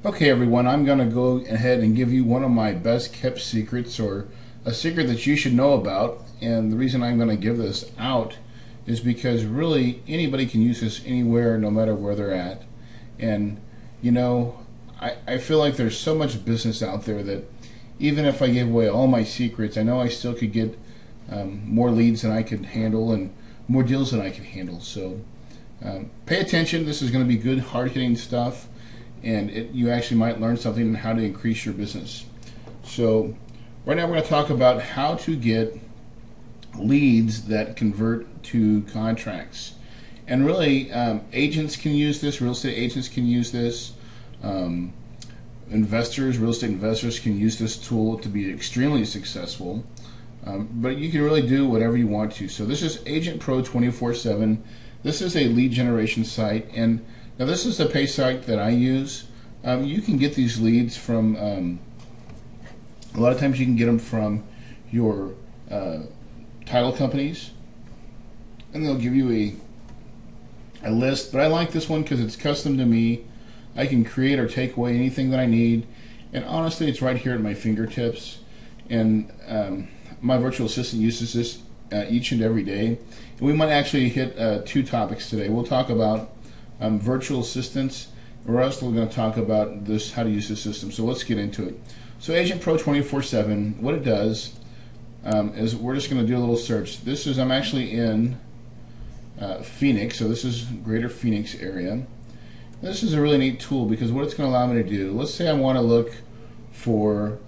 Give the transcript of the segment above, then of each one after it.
Okay, everyone, I'm going to go ahead and give you one of my best kept secrets, or a secret that you should know about. And the reason I'm going to give this out is because really anybody can use this anywhere, no matter where they're at. And, you know, I feel like there's so much business out there that even if I gave away all my secrets, I know I still could get more leads than I could handle and more deals than I could handle. So pay attention. This is going to be good, hard-hitting stuff, and you actually might learn something on how to increase your business. So right now we're going to talk about how to get leads that convert to contracts. And really, agents can use this, real estate agents can use this, real estate investors can use this tool to be extremely successful. But you can really do whatever you want to. So this is Agent Pro 24/7. This is a lead generation site, and now this is the pay site that I use. You can get these leads from, a lot of times you can get them from your title companies, and they'll give you a list. But I like this one because it's custom to me. I can create or take away anything that I need, and honestly, it's right here at my fingertips. And my virtual assistant uses this each and every day. And we might actually hit two topics today. We'll talk about virtual assistants. We're also going to talk about this, how to use the system. So let's get into it. So Agent Pro 24/7, what it does is we're just going to do a little search. I'm actually in Phoenix, so this is Greater Phoenix area. This is a really neat tool because what it's going to allow me to do, let's say I want to look for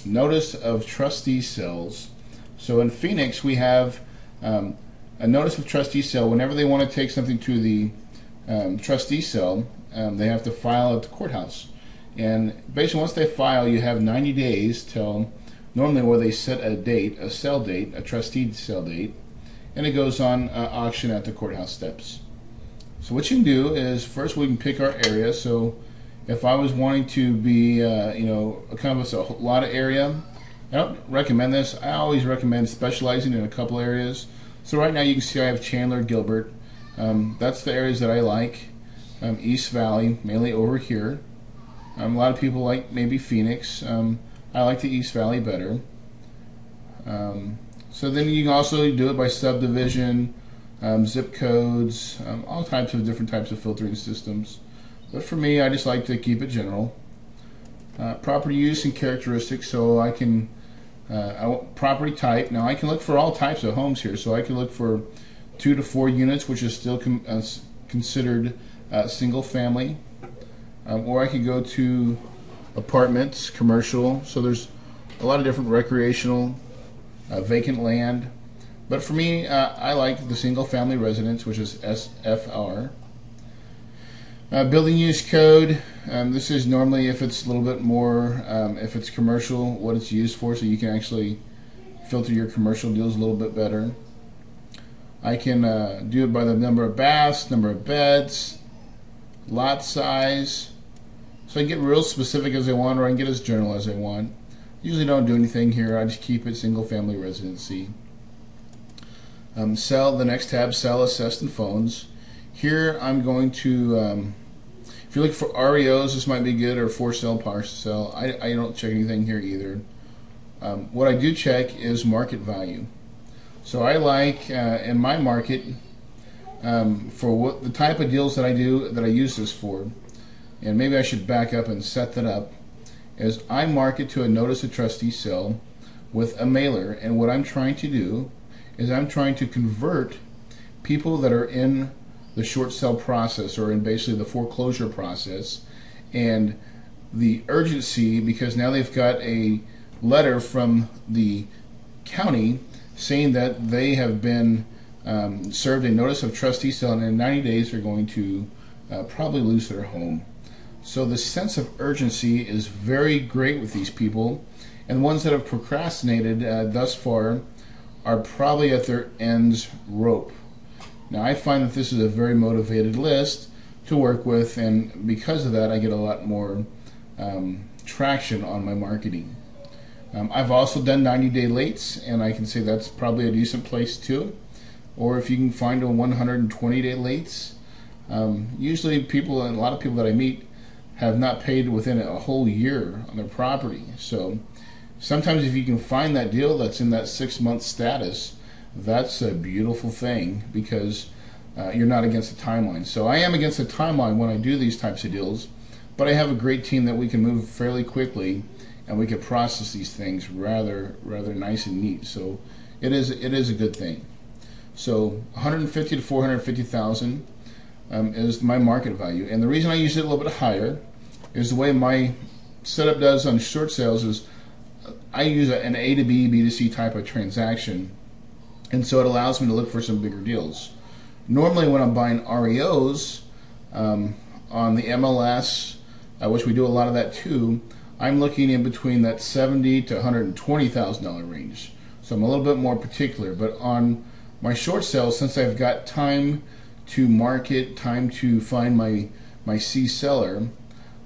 notice of trustee sales. So in Phoenix we have a notice of trustee sale. Whenever they want to take something to the trustee sale, they have to file at the courthouse. And basically once they file, you have 90 days till normally where they set a date, a sale date, a trustee sale date, and it goes on auction at the courthouse steps. So what you can do is first we can pick our area. So if I was wanting to be, kind of a lot of area, I don't recommend this. I always recommend specializing in a couple areas. So right now you can see I have Chandler, Gilbert. That's the areas that I like. East Valley, mainly over here. A lot of people like maybe Phoenix. I like the East Valley better. So then you can also do it by subdivision, zip codes, all types of different types of filtering systems. But for me, I just like to keep it general. Property use and characteristics, so I can property type. Now I can look for all types of homes here, so I can look for 2 to 4 units, which is still considered single family, or I could go to apartments, commercial. So there's a lot of different recreational, vacant land. But for me, I like the single family residence, which is SFR. Building use code. This is normally if it's a little bit more, if it's commercial, what it's used for, so you can actually filter your commercial deals a little bit better. I can do it by the number of baths, number of beds, lot size. So I can get real specific as I want, or I can get as general as I want. Usually don't do anything here. I just keep it single family residency. Sell, the next tab, sell, assessed, and phones. Here I'm going to, if you're looking for REOs, this might be good, or for sale, partial sell. I don't check anything here either. What I do check is market value. So I like, in my market, for what the type of deals that I do, that I use this for, and maybe I should back up and set that up, is I market to a notice of trustee sale with a mailer. And what I'm trying to do is I'm trying to convert people that are in the short sale process, or in basically the foreclosure process, and the urgency, because now they've got a letter from the county saying that they have been served a notice of trustee sale, and in 90 days they're going to probably lose their home. So the sense of urgency is very great with these people, and the ones that have procrastinated thus far are probably at their end's rope. Now I find that this is a very motivated list to work with, and because of that I get a lot more traction on my marketing. I've also done 90-day lates, and I can say that's probably a decent place too. Or if you can find a 120-day lates, usually people, and a lot of people that I meet, have not paid within a whole year on their property. So sometimes if you can find that deal that's in that 6-month status, that's a beautiful thing, because you're not against the timeline. So I am against the timeline when I do these types of deals, but I have a great team that we can move fairly quickly, and we can process these things rather nice and neat. So it is a good thing. So 150 to 450,000 is my market value, and the reason I use it a little bit higher is the way my setup does on short sales is I use an A to B, B to C type of transaction, and so it allows me to look for some bigger deals. Normally when I'm buying REOs on the MLS, which we do a lot of that too, I'm looking in between that $70,000 to $120,000 range. So I'm a little bit more particular. But on my short sales, since I've got time to market, time to find my C seller,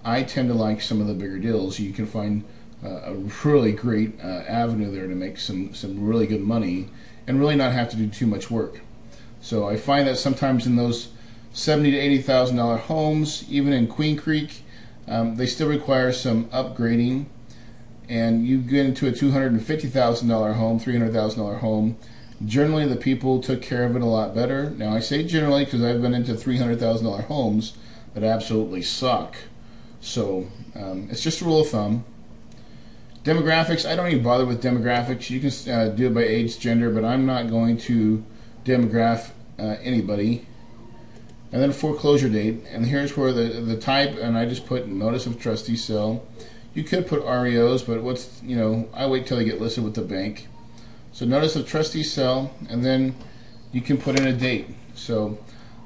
I tend to like some of the bigger deals. You can find a really great avenue there to make some really good money and really not have to do too much work. So I find that sometimes in those $70,000 to $80,000 homes, even in Queen Creek, they still require some upgrading, and you get into a $250,000 home, $300,000 home, generally the people took care of it a lot better. Now I say generally because I've been into $300,000 homes that absolutely suck. So it's just a rule of thumb. Demographics, I don't even bother with demographics. You can do it by age, gender, but I'm not going to demograph anybody. And then foreclosure date, and here's where the type, and I just put notice of trustee sale. You could put REOs, but I wait till they get listed with the bank. So notice of trustee sale, and then you can put in a date. So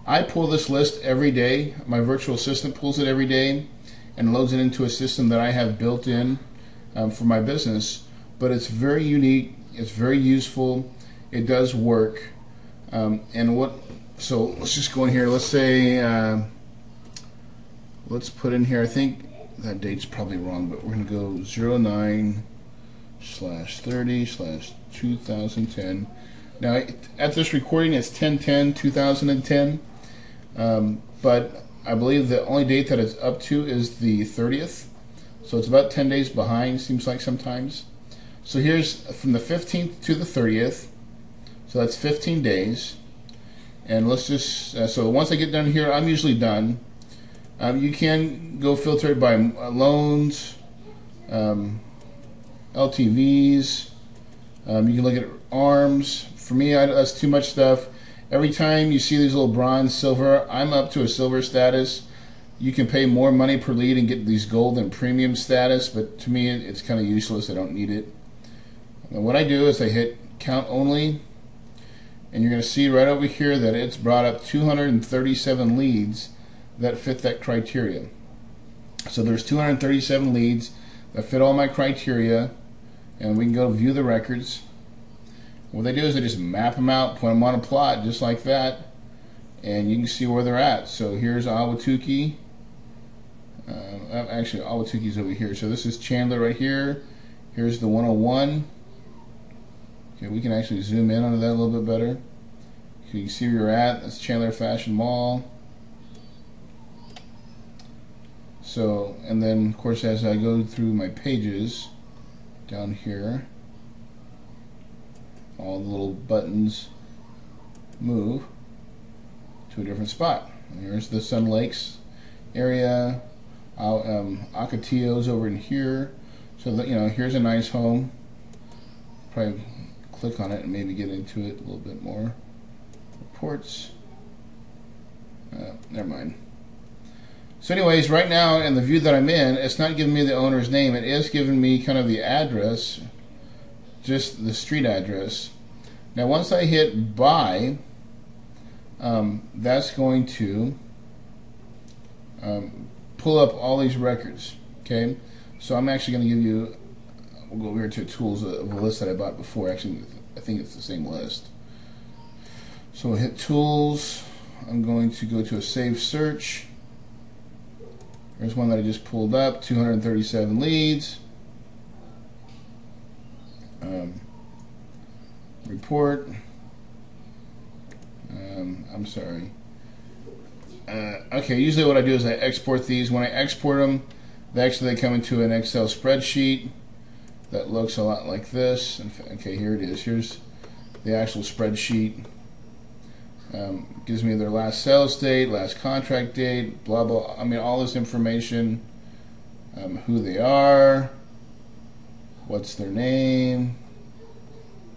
I pull this list every day. My virtual assistant pulls it every day and loads it into a system that I have built in for my business. But it's very unique, it's very useful, it does work. So let's just go in here. Let's say, let's put in here, I think that date's probably wrong, but we're going to go 09/30/2010. Now, at this recording, it's 10/10/2010, but I believe the only date that it's up to is the 30th. So it's about 10 days behind, seems like sometimes. So here's from the 15th to the 30th. So that's 15 days. And let's just, so once I get done here, I'm usually done. You can go filter it by loans, LTVs. You can look at ARMs. For me, that's too much stuff. Every time you see these little bronze, silver, I'm up to a silver status. You can pay more money per lead and get these gold and premium status, but to me, it's kind of useless. I don't need it. And what I do is I hit count only, and you're going to see right over here that it's brought up 237 leads that fit that criteria. So there's 237 leads that fit all my criteria, and we can go view the records. What they do is they just map them out, put them on a plot just like that, and you can see where they're at. So here's Ahwatukee. Actually, Ahwatukee's over here. So this is Chandler right here. Here's the 101. Okay, we can actually zoom in onto that a little bit better. So you can see where you're at. That's Chandler Fashion Mall. So, and then of course as I go through my pages down here, all the little buttons move to a different spot. And here's the Sun Lakes area. Ocotillo's over in here. So that, here's a nice home. Probably click on it and maybe get into it a little bit more. Reports. Never mind. So anyways, right now in the view that I'm in, it's not giving me the owner's name. It is giving me kind of the address, just the street address. Now once I hit buy, that's going to pull up all these records. Okay, so I'm actually going to give you, we'll go over here to tools of a list that I bought before. Actually, I think it's the same list. So we'll hit tools. I'm going to go to a save search. There's one that I just pulled up, 237 leads. Report. I'm sorry. Okay, usually what I do is I export these. When I export them, they come into an Excel spreadsheet that looks a lot like this. Okay, here it is. Here's the actual spreadsheet. Gives me their last sales date, last contract date, blah blah. I mean, all this information, who they are, what's their name,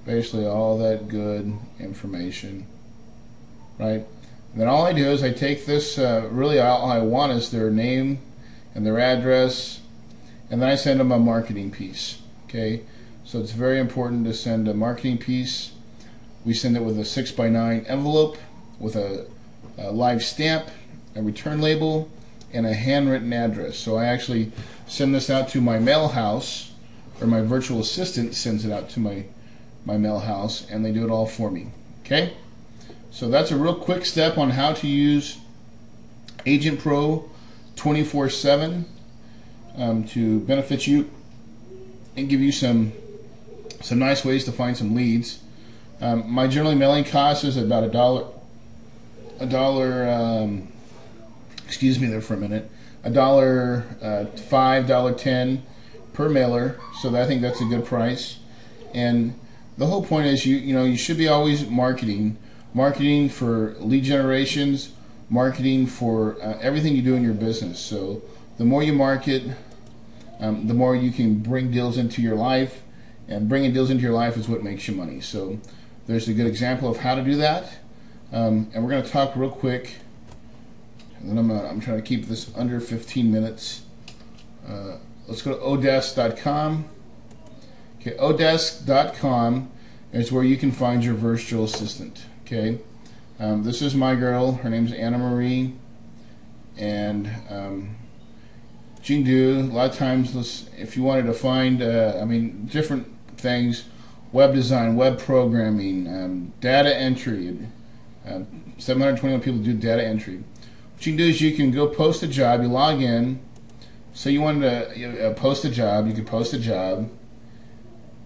basically all that good information, right? And then all I do is I take this. Really, all I want is their name and their address, and then I send them a marketing piece. Okay, so it's very important to send a marketing piece. We send it with a 6x9 envelope with a live stamp, a return label, and a handwritten address. So I actually send this out to my mail house, or my virtual assistant sends it out to my mail house, and they do it all for me. Okay? So that's a real quick step on how to use Agent Pro 24/7 to benefit you and give you some nice ways to find some leads. My generally mailing cost is about $1. Excuse me there for a minute. $1.05, $1.10 per mailer. So I think that's a good price. And the whole point is you should be always marketing for lead generations, marketing for everything you do in your business. So the more you market, the more you can bring deals into your life, and bringing deals into your life is what makes you money. So there's a good example of how to do that, and we're going to talk real quick, and then I'm trying to keep this under 15 minutes. Let's go to odesk.com. Okay, odesk.com is where you can find your virtual assistant. Okay, this is my girl. Her name's Anna Marie, and you can do a lot of times. If you wanted to find, different things: web design, web programming, data entry. 721 people do data entry. What you can do is you can go post a job. You log in. So you wanted to post a job. You could post a job.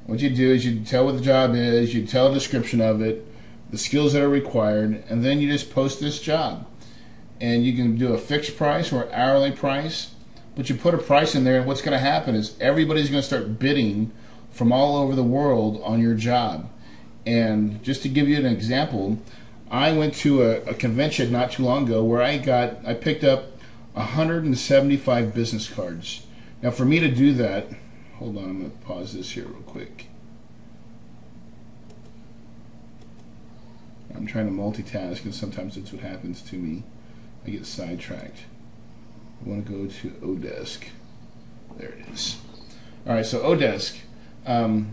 What you do is you tell what the job is. You tell a description of it, the skills that are required, and then you just post this job. And you can do a fixed price or hourly price, but you put a price in there, and what's going to happen is everybody's going to start bidding from all over the world on your job. And just to give you an example, I went to a convention not too long ago where I picked up 175 business cards. Now for me to do that, hold on, I'm going to pause this here real quick. I'm trying to multitask, and sometimes that's what happens to me. I get sidetracked. I want to go to Odesk. There it is. All right, so Odesk. A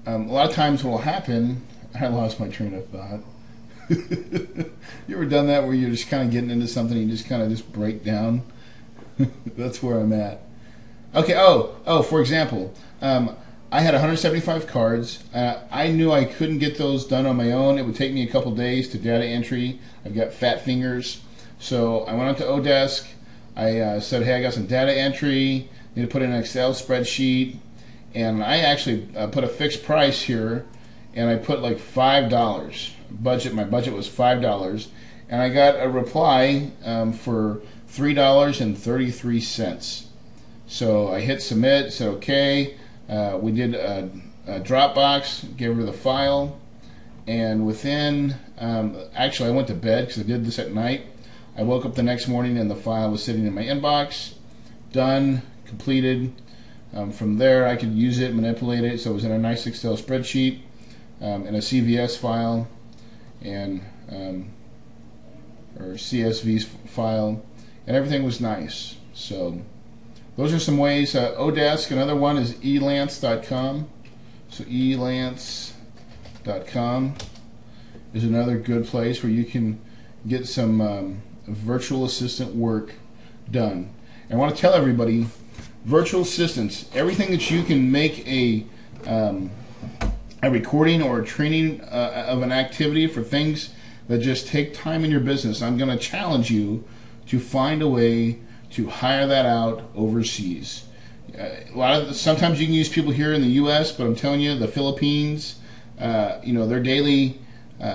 lot of times what will happen, I lost my train of thought. You ever done that where you're just kind of getting into something and you just kind of just break down? That's where I'm at. Okay, for example, I had 175 cards. I knew I couldn't get those done on my own. It would take me a couple days to data entry. I've got fat fingers. So I went on to Odesk. I said, hey, I got some data entry. Need to put in an Excel spreadsheet. And I actually put a fixed price here, and I put like $5 budget. My budget was $5, and I got a reply for $3.33. So I hit submit, said okay. We did a Dropbox, gave her the file, and within, actually I went to bed because I did this at night. I woke up the next morning and the file was sitting in my inbox. Done, completed. From there I could use it, manipulate it, so it was in a nice Excel spreadsheet, in a CVS file, and or CSV file, and everything was nice. So those are some ways. Odesk, another one is elance.com. So elance.com is another good place where you can get some virtual assistant work done. And I want to tell everybody, virtual assistants, everything that you can make a recording or a training of an activity for things that just take time in your business, I'm going to challenge you to find a way to hire that out overseas. Sometimes you can use people here in the U.S., but I'm telling you, the Philippines, their daily.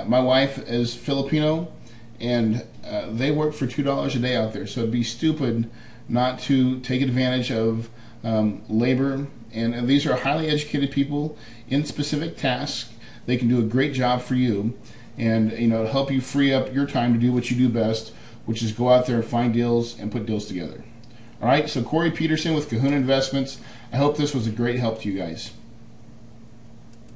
My wife is Filipino, and they work for $2 a day out there. So it'd be stupid not to take advantage of labor. And these are highly educated people in specific tasks. They can do a great job for you, and help you free up your time to do what you do best, which is go out there and find deals and put deals together. All right, so Corey Peterson with Kahuna Investments. I hope this was a great help to you guys.